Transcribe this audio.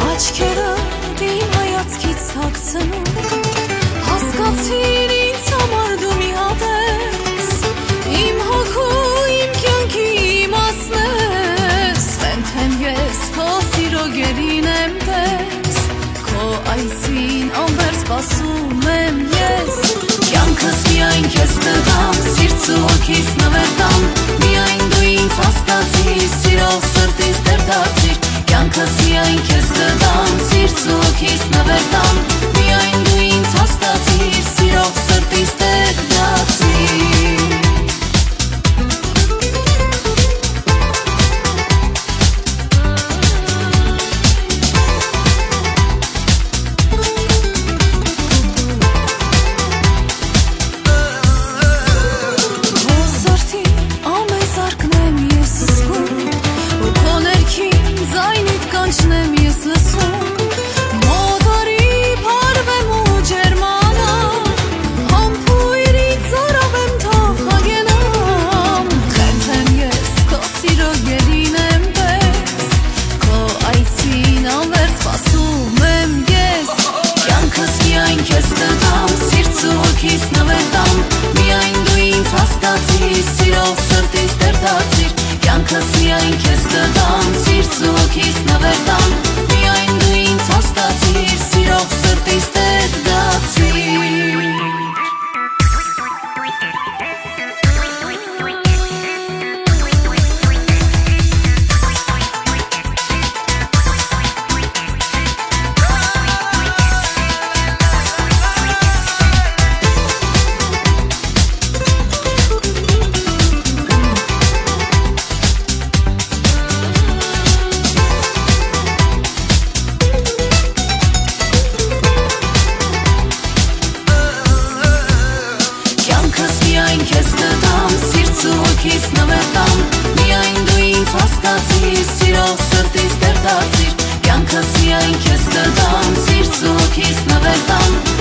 Աչքերդ իմ հայացքից հագցնում Հասկացիր ինձ համար դու մի հատ ես Իմ հոգու, իմ կյանքի իմացնես Վենթեմ ես քո սիրո գերին եմ պես Քո այսին ամբեր սպասում եմ ես Կյանքս միայն քեզ տամ, սիրտս ու հոգիս նվերտամ Միայն դու ինձ հասկացիր, սիրով սրտիս դեր դարձիր Կյանքս միայն քեզ տամ, սիրտս ու հոգիս նվերտամ Միայն դու ինձ հասկացիր, սիրով սրտիս դեր դարձիր Կանչնեմ ես լսում Մոտորի պարվեմ ու ջերմանա Համպույրի ծարավ եմ թախագենամ Խենթեմ ես քո սիրո գերին եմ պես Քո այցին անվերջ սպասում եմ ես Կյանքս միայն քեզ տամ, սիրտս ու հոգիս նվերտամ Միայն դու ինձ հասկացիր, սիրով սրտիս դեր դարձիր Կյանքս միայն քեզ տամ, սիրտս ու հոգիս նվերտամ Միայն դու ինձ հասկացիր, սիրով սրտիս դեր դարձիր Քեզ նվերտամ, միայն դու ինձ հասկացիր, սիրով սրտիս դեր դարձիր Կյանքս միայն քեզ տամ, սիրտս ու հոգիս նվերտամ